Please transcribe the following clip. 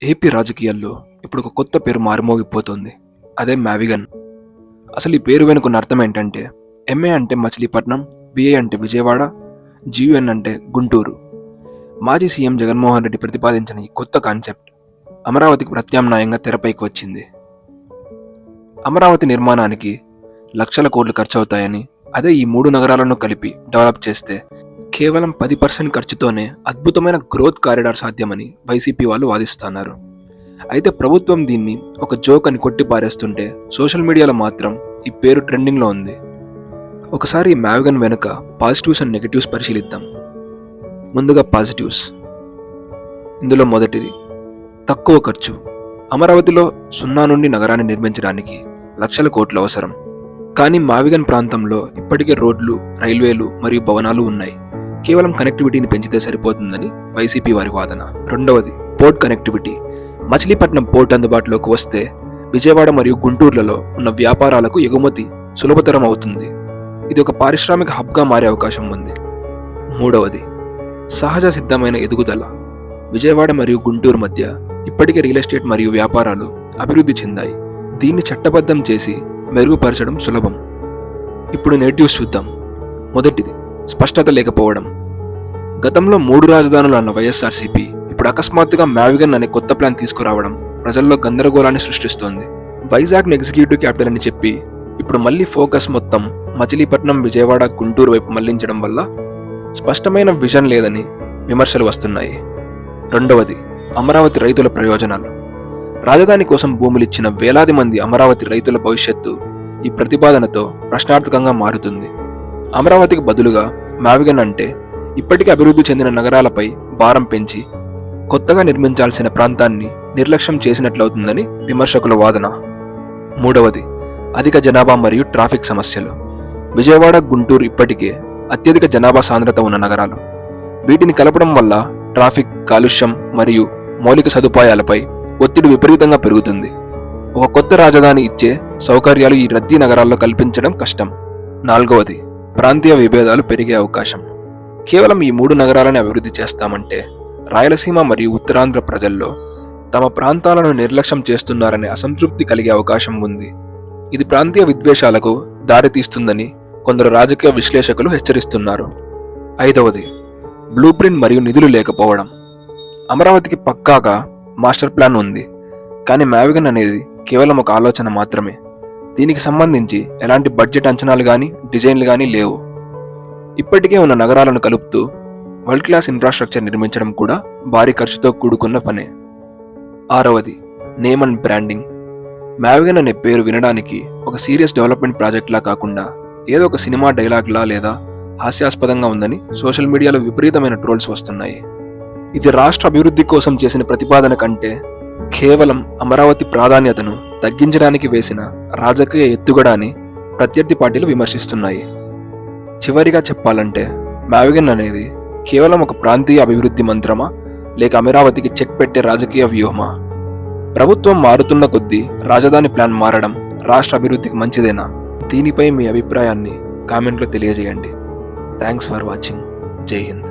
AP రాజకీయాల్లో ఇప్పుడు ఒక కొత్త పేరు మారుమోగిపోతోంది. అదే మ్యావిగన్. అసలు ఈ పేరు వెనుకున్న అర్థం ఏంటంటే, ఎంఏ అంటే మచిలీపట్నం, విఏ అంటే విజయవాడ, జీయుఎన్ అంటే గుంటూరు. మాజీ సీఎం జగన్మోహన్ రెడ్డి ప్రతిపాదించిన ఈ కొత్త కాన్సెప్ట్ అమరావతికి ప్రత్యామ్నాయంగా తెరపైకి వచ్చింది. అమరావతి నిర్మాణానికి లక్షల కోట్లు ఖర్చవుతాయని, అదే ఈ 3 నగరాలను కలిపి డెవలప్ చేస్తే కేవలం 10% ఖర్చుతోనే అద్భుతమైన గ్రోత్ కారిడార్ సాధ్యమని వైసీపీ వాళ్ళు వాదిస్తున్నారు. అయితే ప్రభుత్వం దీన్ని ఒక జోక్ అని కొట్టిపారేస్తుంటే సోషల్ మీడియాలో మాత్రం ఈ పేరు ట్రెండింగ్లో ఉంది. ఒకసారి ఈ మ్యావిగన్ వెనుక పాజిటివ్స్ అండ్ నెగిటివ్స్ పరిశీలిద్దాం. ముందుగా పాజిటివ్స్. ఇందులో మొదటిది తక్కువ ఖర్చు. అమరావతిలో 0 నుండి నగరాన్ని నిర్మించడానికి లక్షల కోట్లు అవసరం. కానీ మ్యావిగన్ ప్రాంతంలో ఇప్పటికే రోడ్లు, రైల్వేలు మరియు భవనాలు ఉన్నాయి. కేవలం కనెక్టివిటీని పెంచితే సరిపోతుందని వైసీపీ వారి వాదన. రెండవది పోర్ట్ కనెక్టివిటీ. మచిలీపట్నం పోర్ట్ అందుబాటులోకి వస్తే విజయవాడ మరియు గుంటూరులలో ఉన్న వ్యాపారాలకు ఎగుమతి సులభతరం అవుతుంది. ఇది ఒక పారిశ్రామిక హబ్గా మారే అవకాశం ఉంది. మూడవది సహజ సిద్ధమైన ఎదుగుదల. విజయవాడ మరియు గుంటూరు మధ్య ఇప్పటికే రియల్ ఎస్టేట్ మరియు వ్యాపారాలు అభివృద్ధి చెందాయి. దీన్ని చట్టబద్ధం చేసి మెరుగుపరచడం సులభం. ఇప్పుడు నెగటివ్స్ చూద్దాం. మొదటిది స్పష్టత లేకపోవడం. గతంలో 3 రాజధానులు అన్న వైఎస్ఆర్సీపీ ఇప్పుడు అకస్మాత్తుగా మ్యావిగన్ అనే కొత్త ప్లాన్ తీసుకురావడం ప్రజల్లో గందరగోళాన్ని సృష్టిస్తోంది. వైజాగ్ను ఎగ్జిక్యూటివ్ క్యాపిటల్ అని చెప్పి ఇప్పుడు మళ్ళీ ఫోకస్ మొత్తం మచిలీపట్నం, విజయవాడ, గుంటూరు వైపు మళ్లించడం వల్ల స్పష్టమైన విజన్ లేదని విమర్శలు వస్తున్నాయి. రెండవది అమరావతి రైతుల ప్రయోజనాలు. రాజధాని కోసం భూములిచ్చిన వేలాది మంది అమరావతి రైతుల భవిష్యత్తు ఈ ప్రతిపాదనతో ప్రశ్నార్థకంగా మారుతుంది. అమరావతికి బదులుగా మ్యావిగన్ అంటే ఇప్పటికే అభివృద్ధి చెందిన నగరాలపై భారం పెంచి కొత్తగా నిర్మించాల్సిన ప్రాంతాన్ని నిర్లక్ష్యం చేసినట్లవుతుందని విమర్శకుల వాదన. మూడవది అధిక జనాభా మరియు ట్రాఫిక్ సమస్యలు. విజయవాడ, గుంటూరు ఇప్పటికే అత్యధిక జనాభా సాంద్రత ఉన్న నగరాలు. వీటిని కలపడం వల్ల ట్రాఫిక్, కాలుష్యం మరియు మౌలిక సదుపాయాలపై ఒత్తిడి విపరీతంగా పెరుగుతుంది. ఒక కొత్త రాజధాని ఇచ్చే సౌకర్యాలు ఈ రద్దీ నగరాల్లో కల్పించడం కష్టం. నాలుగవది ప్రాంతీయ విభేదాలు పెరిగే అవకాశం. కేవలం ఈ 3 నగరాలని అభివృద్ధి చేస్తామంటే రాయలసీమ మరియు ఉత్తరాంధ్ర ప్రజల్లో తమ ప్రాంతాలను నిర్లక్ష్యం చేస్తున్నారనే అసంతృప్తి కలిగే అవకాశం ఉంది. ఇది ప్రాంతీయ విద్వేషాలకు దారితీస్తుందని కొందరు రాజకీయ విశ్లేషకులు హెచ్చరిస్తున్నారు. ఐదవది బ్లూ ప్రింట్ మరియు నిధులు లేకపోవడం. అమరావతికి పక్కాగా మాస్టర్ ప్లాన్ ఉంది, కానీ మ్యావిగన్ అనేది కేవలం ఒక ఆలోచన మాత్రమే. దీనికి సంబంధించి ఎలాంటి బడ్జెట్ అంచనాలు కానీ, డిజైన్లు కానీ లేవు. ఇప్పటికే ఉన్న నగరాలను కలుపుతూ వరల్డ్ క్లాస్ ఇన్ఫ్రాస్ట్రక్చర్ నిర్మించడం కూడా భారీ ఖర్చుతో కూడుకున్న పనే. ఆరవది నేమ్ అండ్ బ్రాండింగ్. మ్యావిగన్ అనే పేరు వినడానికి ఒక సీరియస్ డెవలప్మెంట్ ప్రాజెక్ట్లా కాకుండా ఏదో ఒక సినిమా డైలాగ్లా లేదా హాస్యాస్పదంగా ఉందని సోషల్ మీడియాలో విపరీతమైన ట్రోల్స్ వస్తున్నాయి. ఇది రాష్ట్ర అభివృద్ధి కోసం చేసిన ప్రతిపాదన కంటే కేవలం అమరావతి ప్రాధాన్యతను తగ్గించడానికి వేసిన రాజకీయ ఎత్తుగడ అని ప్రత్యర్థి పార్టీలు విమర్శిస్తున్నాయి. చివరిగా చెప్పాలంటే మ్యావిగన్ అనేది కేవలం ఒక ప్రాంతీయ అభివృద్ధి మంత్రమా, లేక అమరావతికి చెక్ పెట్టే రాజకీయ వ్యూహమా? ప్రభుత్వం మారుతున్న కొద్దీ రాజధాని ప్లాన్ మారడం రాష్ట్ర అభివృద్ధికి మంచిదేనా? దీనిపై మీ అభిప్రాయాన్ని కామెంట్లో తెలియజేయండి. Thanks for watching. జై హింద్.